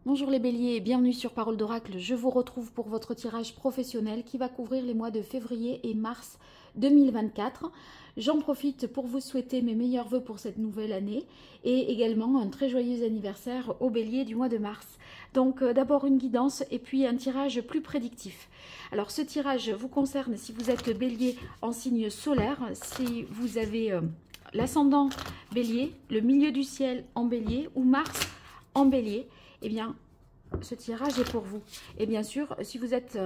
Bonjour les béliers, bienvenue sur Parole d'Oracle. Je vous retrouve pour votre tirage professionnel qui va couvrir les mois de février et mars 2024. J'en profite pour vous souhaiter mes meilleurs vœux pour cette nouvelle année et également un très joyeux anniversaire aux béliers du mois de mars. Donc d'abord une guidance et puis un tirage plus prédictif. Alors ce tirage vous concerne si vous êtes bélier en signe solaire, si vous avez l'ascendant bélier, le milieu du ciel en bélier ou Mars en bélier. Eh bien, ce tirage est pour vous. Et bien sûr, si vous êtes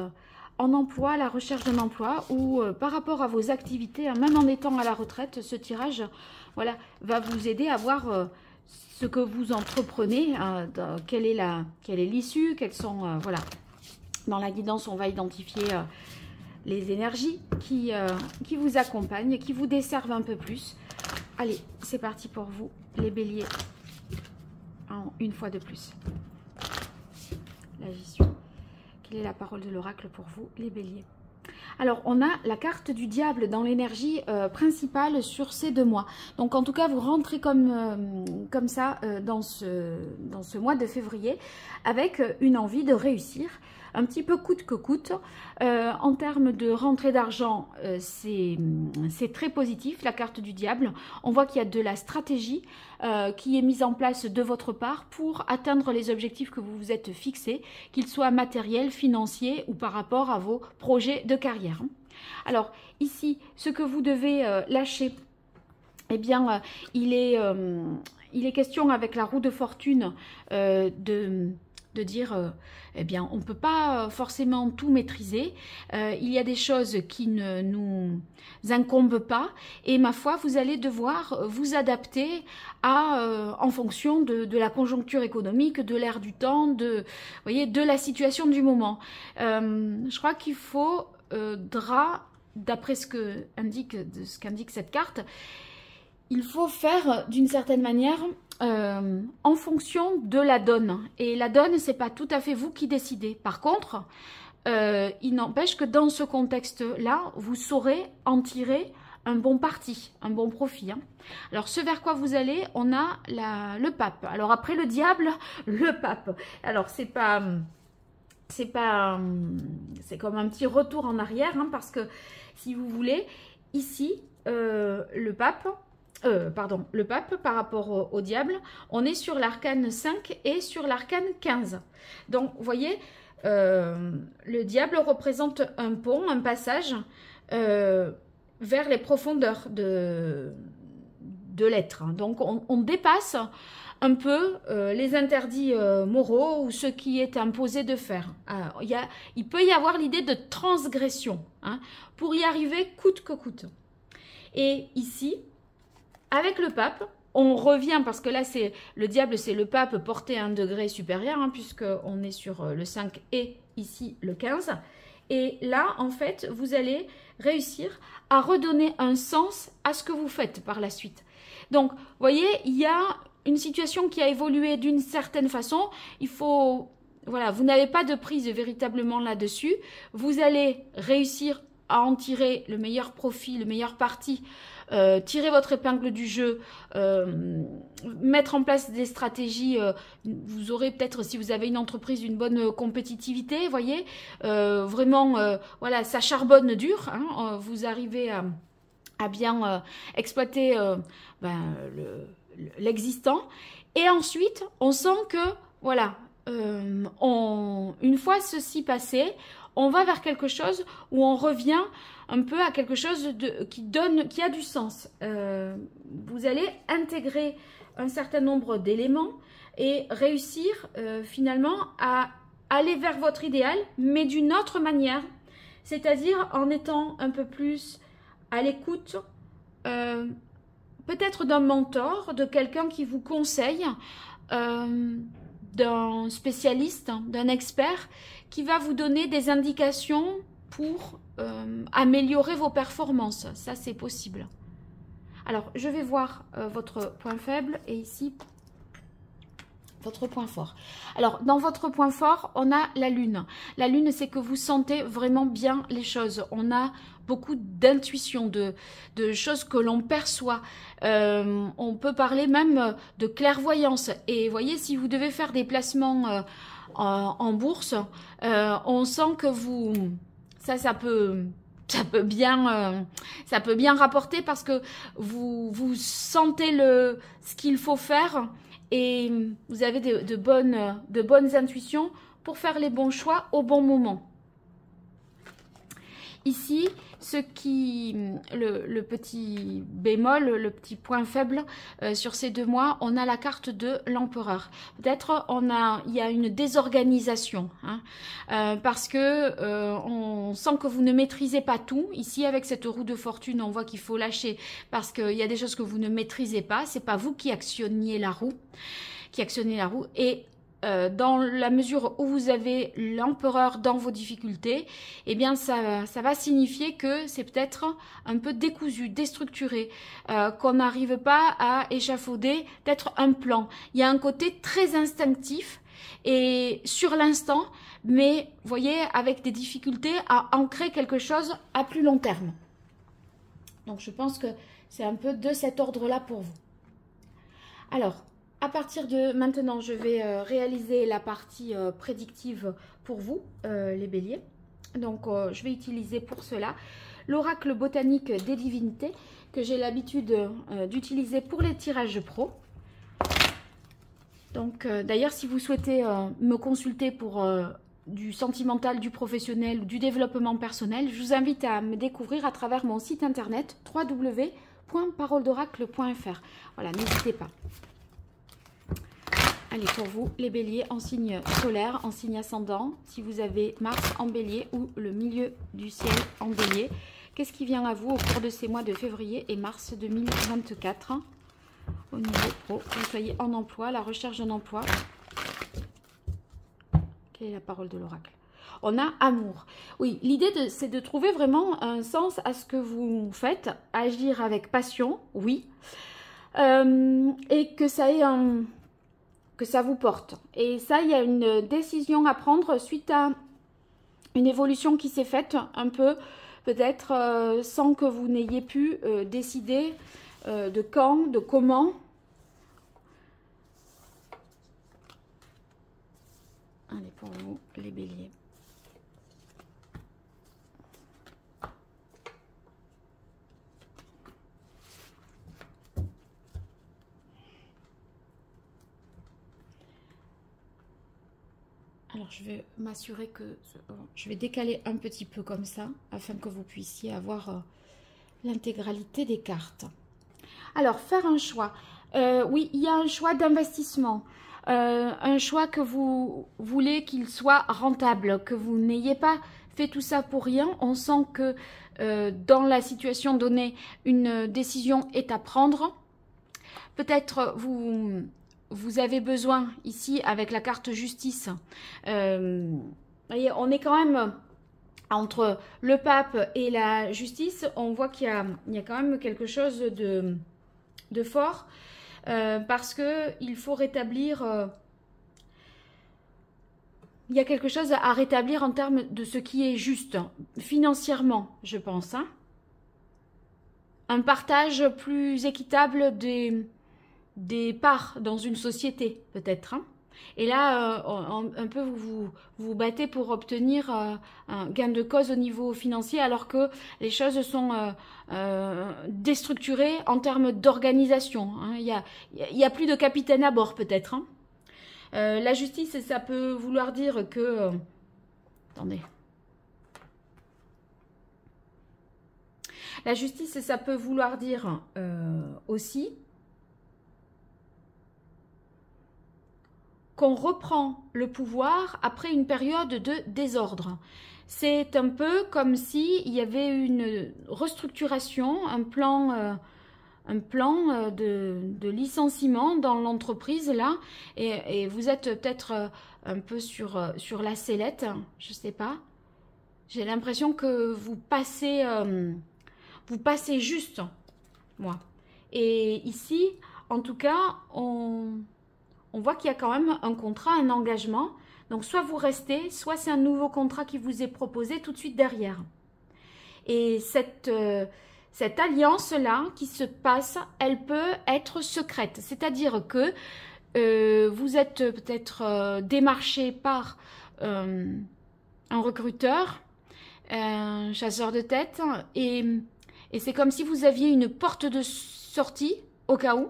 en emploi, à la recherche d'un emploi ou par rapport à vos activités, même en étant à la retraite, ce tirage voilà, va vous aider à voir ce que vous entreprenez, quelle est l'issue, quelles sont... voilà. Dans la guidance, on va identifier les énergies qui vous accompagnent, qui vous desservent un peu plus. Allez, c'est parti pour vous, les béliers, une fois de plus. Là, j'y suis. Quelle est la parole de l'oracle pour vous, les béliers? Alors, on a la carte du diable dans l'énergie principale sur ces 2 mois. Donc, en tout cas, vous rentrez comme ça dans ce mois de février avec une envie de réussir, un petit peu coûte que coûte. En termes de rentrée d'argent, c'est très positif, la carte du diable. On voit qu'il y a de la stratégie qui est mise en place de votre part pour atteindre les objectifs que vous vous êtes fixés, qu'ils soient matériels, financiers ou par rapport à vos projets de carrière. Alors ici, ce que vous devez lâcher, eh bien, il est question avec la roue de fortune de dire, eh bien, on ne peut pas forcément tout maîtriser. Il y a des choses qui ne nous incombent pas. Et ma foi, vous allez devoir vous adapter en fonction de la conjoncture économique, de l'air du temps, de la situation du moment. Je crois qu'il faudra, d'après ce qu'indique cette carte, il faut faire d'une certaine manière en fonction de la donne. Et la donne, c'est pas tout à fait vous qui décidez. Par contre, il n'empêche que dans ce contexte-là, vous saurez en tirer un bon parti, un bon profit. Alors, ce vers quoi vous allez, on a le pape. Alors, après le diable, le pape. Alors, c'est comme un petit retour en arrière, parce que, si vous voulez, ici, le pape par rapport au diable, on est sur l'arcane 5 et sur l'arcane 15. Donc, vous voyez, le diable représente un pont, un passage vers les profondeurs de l'être. Donc, on dépasse un peu les interdits moraux ou ce qui est imposé de faire. Alors, il peut y avoir l'idée de transgression pour y arriver coûte que coûte. Et ici, avec le pape, on revient, parce que là, le diable, c'est le pape porté à un degré supérieur, puisqu'on est sur le 5 et ici le 15. Et là, en fait, vous allez réussir à redonner un sens à ce que vous faites par la suite. Donc, vous voyez, il y a une situation qui a évolué d'une certaine façon. Voilà, vous n'avez pas de prise véritablement là-dessus. Vous allez réussir à en tirer le meilleur profit, le meilleur parti, tirer votre épingle du jeu, mettre en place des stratégies. Vous aurez peut-être, si vous avez une entreprise, une bonne compétitivité, vous voyez, vraiment, voilà, ça charbonne dur, vous arrivez à bien exploiter l'existant. Et ensuite, on sent que, voilà, une fois ceci passé, on va vers quelque chose où on revient un peu à quelque chose qui a du sens. Vous allez intégrer un certain nombre d'éléments et réussir finalement à aller vers votre idéal, mais d'une autre manière, c'est-à-dire en étant un peu plus à l'écoute, peut-être d'un mentor, de quelqu'un qui vous conseille, d'un spécialiste, d'un expert, qui va vous donner des indications pour améliorer vos performances. Ça, c'est possible. Alors, je vais voir votre point faible. Et ici, votre point fort. Alors, dans votre point fort, on a la lune. La lune, c'est que vous sentez vraiment bien les choses. On a beaucoup d'intuition, de choses que l'on perçoit. On peut parler même de clairvoyance. Et voyez, si vous devez faire des placements en bourse, on sent que vous... Ça peut bien rapporter parce que vous sentez ce qu'il faut faire et vous avez de bonnes intuitions pour faire les bons choix au bon moment. Ici, le petit bémol, le petit point faible sur ces 2 mois, on a la carte de l'empereur. Peut-être il y a une désorganisation, hein, parce que on sent que vous ne maîtrisez pas tout. Ici, avec cette roue de fortune, on voit qu'il faut lâcher parce qu'il y a des choses que vous ne maîtrisez pas. C'est pas vous qui actionnez la roue, et dans la mesure où vous avez l'empereur dans vos difficultés, eh bien ça va signifier que c'est peut-être un peu décousu, déstructuré, qu'on n'arrive pas à échafauder peut-être un plan. Il y a un côté très instinctif et sur l'instant, mais vous voyez, avec des difficultés à ancrer quelque chose à plus long terme. Donc je pense que c'est un peu de cet ordre-là pour vous. Alors, à partir de maintenant, je vais réaliser la partie prédictive pour vous, les béliers. Donc, je vais utiliser pour cela l'oracle botanique des divinités que j'ai l'habitude d'utiliser pour les tirages pro. Donc, d'ailleurs, si vous souhaitez me consulter pour du sentimental, du professionnel ou du développement personnel, je vous invite à me découvrir à travers mon site internet www.paroledoracle.fr. Voilà, n'hésitez pas. Allez, pour vous, les béliers en signe solaire, en signe ascendant, si vous avez Mars en bélier ou le milieu du ciel en bélier, qu'est-ce qui vient à vous au cours de ces mois de février et mars 2024 au niveau pro? Vous soyez en emploi, la recherche d'un emploi. Quelle est la parole de l'oracle? On a amour. Oui, l'idée, c'est de trouver vraiment un sens à ce que vous faites, agir avec passion, oui, et que ça ait que ça vous porte. Et ça, il y a une décision à prendre suite à une évolution qui s'est faite un peu, peut-être sans que vous n'ayez pu décider de quand, de comment. Allez, pour vous, les béliers. Alors, je vais m'assurer que... Je vais décaler un petit peu comme ça, afin que vous puissiez avoir l'intégralité des cartes. Alors, faire un choix. Oui, il y a un choix d'investissement. Un choix que vous voulez qu'il soit rentable, que vous n'ayez pas fait tout ça pour rien. On sent que dans la situation donnée, une décision est à prendre. Peut-être vous avez besoin, ici, avec la carte justice, voyez, on est quand même entre le pape et la justice, on voit qu'il y a quand même quelque chose de fort, parce qu'il faut rétablir, il y a quelque chose à rétablir en termes de ce qui est juste, financièrement, je pense. Hein. Un partage plus équitable des parts dans une société, peut-être. Hein. Et là, un peu, vous battez pour obtenir un gain de cause au niveau financier, alors que les choses sont déstructurées en termes d'organisation. Hein. Il y a plus de capitaine à bord, peut-être. Hein. La justice, ça peut vouloir dire que... attendez. La justice, ça peut vouloir dire aussi... qu'on reprend le pouvoir après une période de désordre. C'est un peu comme s'il y avait une restructuration, un plan de licenciement dans l'entreprise là, et vous êtes peut-être un peu sur la sellette, je sais pas. J'ai l'impression que vous passez juste, moi. Et ici, en tout cas, on on voit qu'il y a quand même un contrat, un engagement. Donc, soit vous restez, soit c'est un nouveau contrat qui vous est proposé tout de suite derrière. Et cette alliance-là qui se passe, elle peut être secrète. C'est-à-dire que vous êtes peut-être démarché par un recruteur, un chasseur de tête, et c'est comme si vous aviez une porte de sortie au cas où,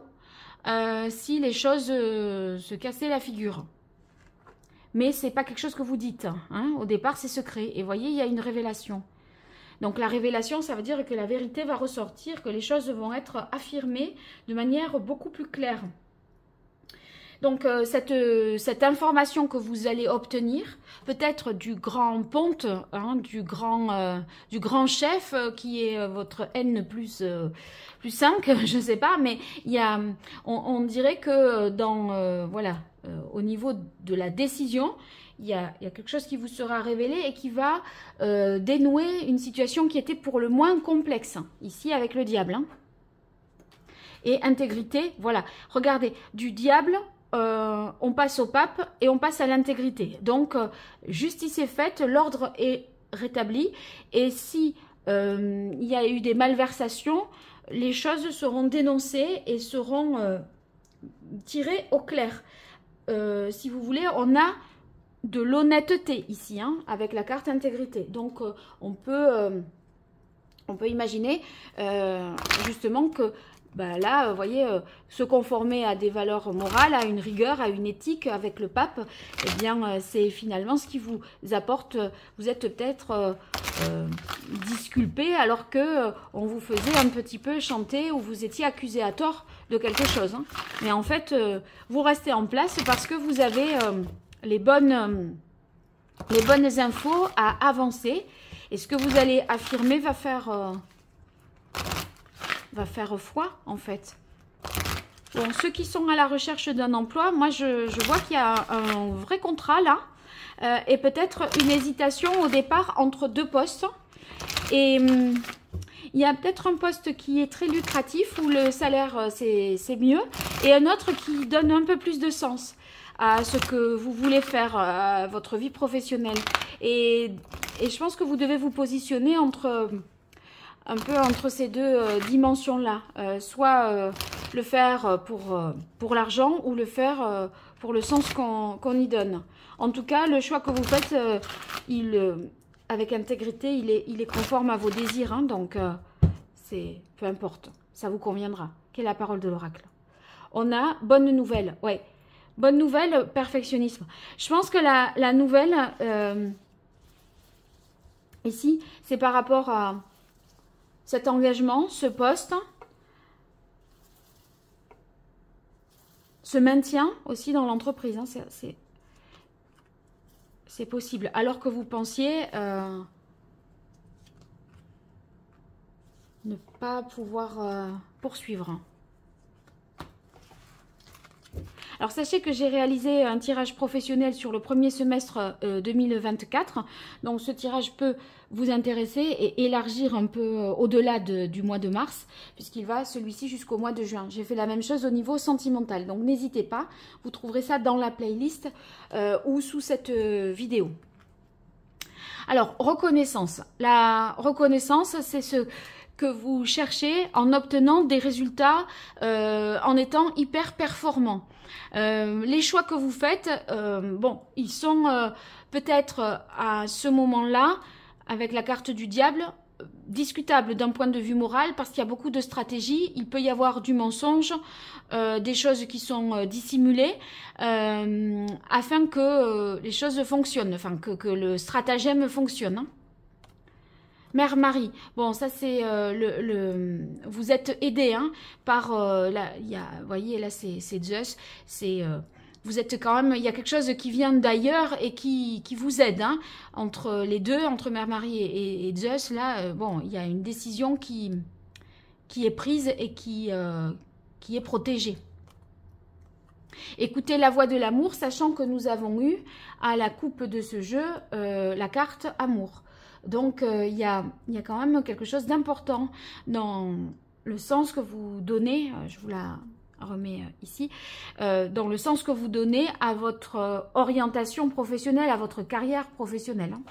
si les choses se cassaient la figure. Mais ce n'est pas quelque chose que vous dites. Hein. Au départ, c'est secret. Et vous voyez, il y a une révélation. Donc la révélation, ça veut dire que la vérité va ressortir, que les choses vont être affirmées de manière beaucoup plus claire. Donc cette information que vous allez obtenir, peut-être du grand ponte, hein, du grand chef qui est votre N plus 5, je ne sais pas, mais il y a, on dirait que dans voilà, au niveau de la décision, il y a quelque chose qui vous sera révélé et qui va dénouer une situation qui était pour le moins complexe, ici avec le diable. Hein. Et intégrité, voilà, regardez, du diable, on passe au pape et on passe à l'intégrité. Donc, justice est faite, l'ordre est rétabli. Et si il y a eu des malversations, les choses seront dénoncées et seront tirées au clair. Si vous voulez, on a de l'honnêteté ici, hein, avec la carte intégrité. Donc, on peut imaginer justement que ben là, vous voyez, se conformer à des valeurs morales, à une rigueur, à une éthique avec le pape, eh bien, c'est finalement ce qui vous apporte, vous êtes peut-être disculpé alors que on vous faisait un petit peu chanter ou vous étiez accusé à tort de quelque chose. Hein. Mais en fait, vous restez en place parce que vous avez les bonnes infos à avancer. Et ce que vous allez affirmer va faire foi, en fait. Bon, ceux qui sont à la recherche d'un emploi, moi, je vois qu'il y a un vrai contrat, là, et peut-être une hésitation au départ entre deux postes. Et il y a peut-être un poste qui est très lucratif, où le salaire, c'est mieux, et un autre qui donne un peu plus de sens à ce que vous voulez faire, à votre vie professionnelle. Et je pense que vous devez vous positionner un peu entre ces deux dimensions-là. Soit le faire pour l'argent ou le faire pour le sens qu'on y donne. En tout cas, le choix que vous faites, avec intégrité, il est conforme à vos désirs. Hein, donc, peu importe, ça vous conviendra. Quelle est la parole de l'oracle? On a bonne nouvelle, ouais. Bonne nouvelle, perfectionnisme. Je pense que la nouvelle, ici, c'est par rapport à cet engagement, ce poste, ce maintien aussi dans l'entreprise. Hein, c'est possible. Alors que vous pensiez ne pas pouvoir poursuivre. Alors, sachez que j'ai réalisé un tirage professionnel sur le premier semestre 2024. Donc, ce tirage peut vous intéresser et élargir un peu au-delà du mois de mars, puisqu'il va celui-ci jusqu'au mois de juin. J'ai fait la même chose au niveau sentimental. Donc, n'hésitez pas. Vous trouverez ça dans la playlist ou sous cette vidéo. Alors, reconnaissance. La reconnaissance, c'est ce que vous cherchez en obtenant des résultats, en étant hyper performant. Les choix que vous faites, bon, ils sont peut-être à ce moment-là, avec la carte du diable, discutables d'un point de vue moral, parce qu'il y a beaucoup de stratégies. Il peut y avoir du mensonge, des choses qui sont dissimulées, afin que les choses fonctionnent, enfin que le stratagème fonctionne. Hein. Mère Marie, bon ça c'est vous êtes aidé hein, par vous voyez là c'est Zeus, vous êtes quand même, il y a quelque chose qui vient d'ailleurs et qui vous aide hein, entre les deux, entre Mère Marie et Zeus là, bon il y a une décision qui est prise et qui est protégée. Écoutez la voix de l'amour, sachant que nous avons eu à la coupe de ce jeu la carte amour. Donc, il y a quand même quelque chose d'important dans le sens que vous donnez. Je vous la remets ici, dans le sens que vous donnez à votre orientation professionnelle, à votre carrière professionnelle. Hein.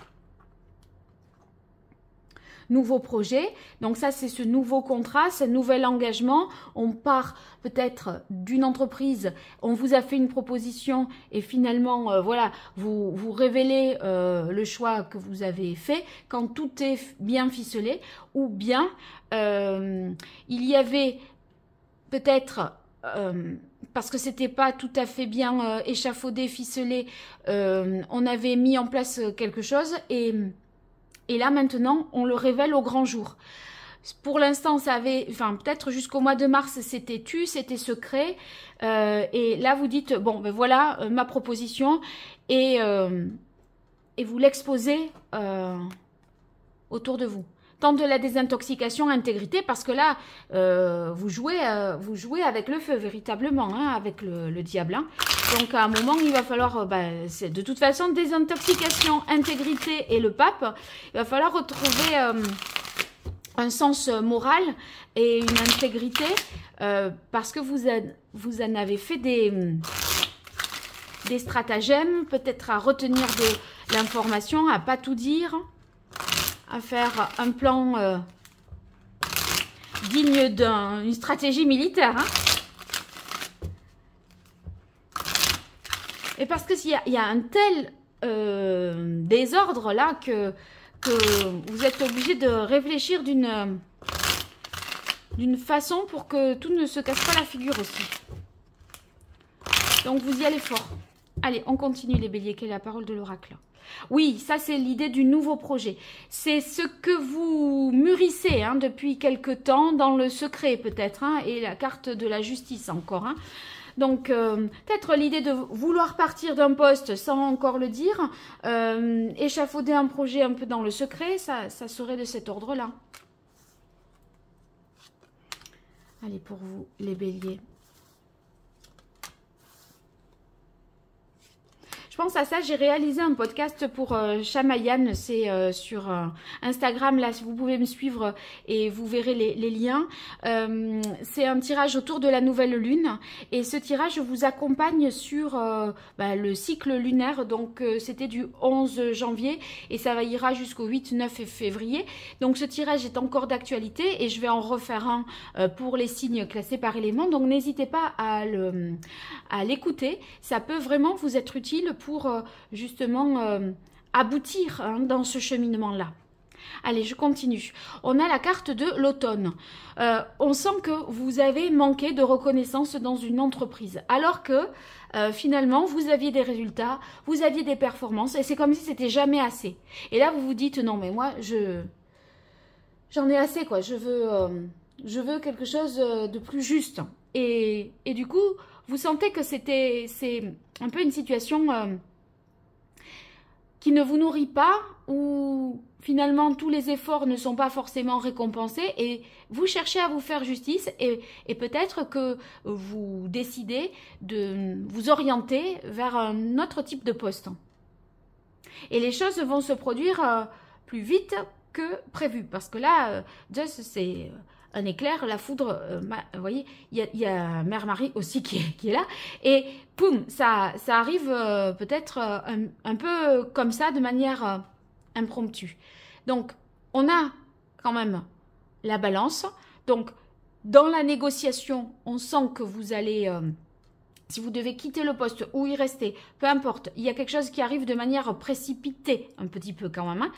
Nouveau projet, donc ça c'est ce nouveau contrat, ce nouvel engagement. On part peut-être d'une entreprise, on vous a fait une proposition et finalement voilà, vous révélez le choix que vous avez fait quand tout est bien ficelé, ou bien il y avait peut-être parce que c'était pas tout à fait bien échafaudé, ficelé, on avait mis en place quelque chose et là, maintenant, on le révèle au grand jour. Pour l'instant, ça avait, enfin, peut-être jusqu'au mois de mars, c'était c'était secret. Et là, vous dites, bon, ben voilà ma proposition. Et vous l'exposez autour de vous. Tant de la désintoxication, intégrité, parce que là, vous jouez avec le feu, véritablement, hein, avec le diable. Hein. Donc, à un moment, il va falloir, de toute façon, désintoxication, intégrité et le pape, il va falloir retrouver un sens moral et une intégrité, parce que vous en avez fait des stratagèmes, peut-être à retenir de l'information, à pas tout dire, à faire un plan digne d'une stratégie militaire. Hein. Et parce que s'il y a un tel désordre là que vous êtes obligé de réfléchir d'une façon pour que tout ne se casse pas la figure aussi. Donc vous y allez fort. Allez, on continue les béliers, quelle est la parole de l'oracle. Oui, ça c'est l'idée du nouveau projet. C'est ce que vous mûrissez hein, depuis quelque temps, dans le secret peut-être, hein, et la carte de la justice encore. Hein. Donc, peut-être l'idée de vouloir partir d'un poste sans encore le dire, échafauder un projet un peu dans le secret, ça serait de cet ordre-là. Allez, pour vous, les béliers. Je pense à ça, j'ai réalisé un podcast pour Chamayan, c'est sur Instagram, là, si vous pouvez me suivre et vous verrez les liens. C'est un tirage autour de la nouvelle lune et ce tirage vous accompagne sur le cycle lunaire, donc c'était du 11 janvier et ça ira jusqu'au 8-9 février. Donc ce tirage est encore d'actualité et je vais en refaire un pour les signes classés par élément, donc n'hésitez pas à l'écouter, ça peut vraiment vous être utile pour justement aboutir hein, dans ce cheminement-là. Allez, je continue. On a la carte de l'automne. On sent que vous avez manqué de reconnaissance dans une entreprise, alors que finalement, vous aviez des résultats, vous aviez des performances, et c'est comme si c'était jamais assez. Et là, vous vous dites, non mais moi, j'en ai assez, quoi. Je veux quelque chose de plus juste. Et du coup, vous sentez que c'est un peu une situation qui ne vous nourrit pas, où finalement tous les efforts ne sont pas forcément récompensés et vous cherchez à vous faire justice et peut-être que vous décidez de vous orienter vers un autre type de poste. Et les choses vont se produire plus vite que prévu parce que là, just c'est un éclair, la foudre, vous voyez, il y a Mère Marie aussi qui est là, et poum, ça arrive peut-être un peu comme ça, de manière impromptue. Donc, on a quand même la balance, donc dans la négociation, on sent que vous allez... si vous devez quitter le poste ou y rester, peu importe, il y a quelque chose qui arrive de manière précipitée, un petit peu quand même.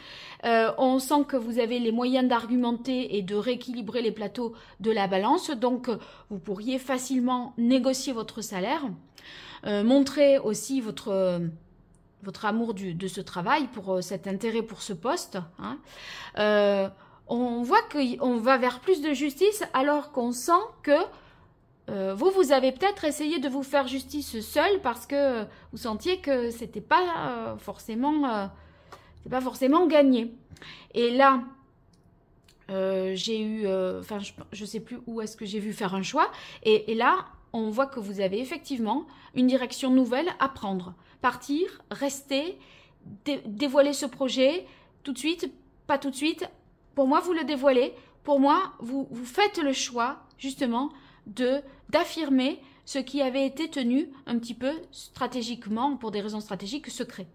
Hein. On sent que vous avez les moyens d'argumenter et de rééquilibrer les plateaux de la balance. Donc, vous pourriez facilement négocier votre salaire. Montrer aussi votre amour de ce travail, pour cet intérêt pour ce poste. Hein. On voit qu'on va vers plus de justice alors qu'on sent que vous avez peut-être essayé de vous faire justice seul parce que vous sentiez que c'était pas forcément gagné. Et là, j'ai eu, enfin, je sais plus où est-ce que j'ai vu faire un choix. Et là, on voit que vous avez effectivement une direction nouvelle à prendre. Partir, rester, dévoiler ce projet tout de suite, pas tout de suite. Pour moi, vous le dévoilez. Pour moi, vous faites le choix, justement, d'affirmer ce qui avait été tenu un petit peu stratégiquement, pour des raisons stratégiques, secret.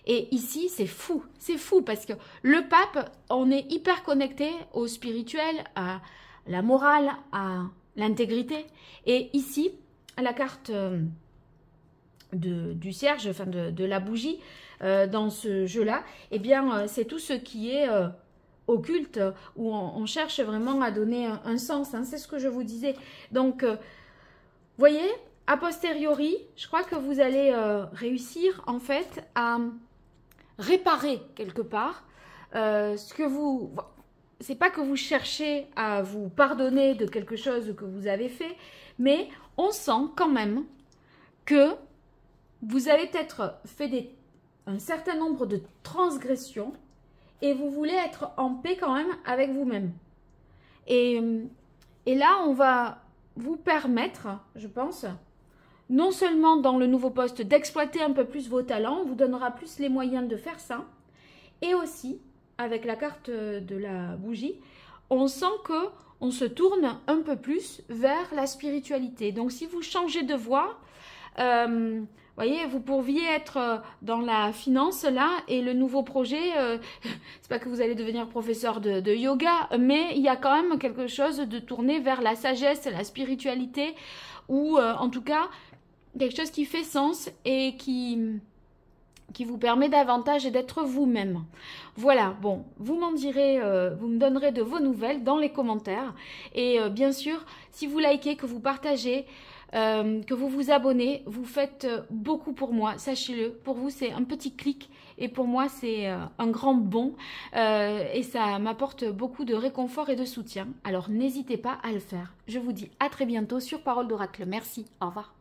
Et ici, c'est fou parce que le pape, on est hyper connecté au spirituel, à la morale, à l'intégrité. Et ici, la carte du cierge, enfin de la bougie, dans ce jeu-là, eh bien, c'est tout ce qui est occulte, où on cherche vraiment à donner un sens. Hein, c'est ce que je vous disais. Donc, voyez, a posteriori, je crois que vous allez réussir, en fait, à réparer quelque part ce que vous... C'est pas que vous cherchez à vous pardonner de quelque chose que vous avez fait, mais on sent quand même que vous avez peut-être fait un certain nombre de transgressions et vous voulez être en paix quand même avec vous-même. Et là, on va vous permettre, je pense, non seulement dans le nouveau poste d'exploiter un peu plus vos talents, on vous donnera plus les moyens de faire ça, et aussi, avec la carte de la bougie, on sent que on se tourne un peu plus vers la spiritualité. Donc, si vous changez de voie, voyez, vous pourriez être dans la finance là, et le nouveau projet, c'est pas que vous allez devenir professeur de yoga, mais il y a quand même quelque chose de tourné vers la sagesse, la spiritualité, ou en tout cas quelque chose qui fait sens et qui vous permet davantage d'être vous-même. Voilà, bon, vous m'en direz, vous me donnerez de vos nouvelles dans les commentaires. Et bien sûr, si vous likez, que vous partagez, que vous vous abonnez, vous faites beaucoup pour moi, sachez-le. Pour vous, c'est un petit clic et pour moi, c'est un grand bond. Et ça m'apporte beaucoup de réconfort et de soutien. Alors, n'hésitez pas à le faire. Je vous dis à très bientôt sur Parole d'Oracle. Merci, au revoir.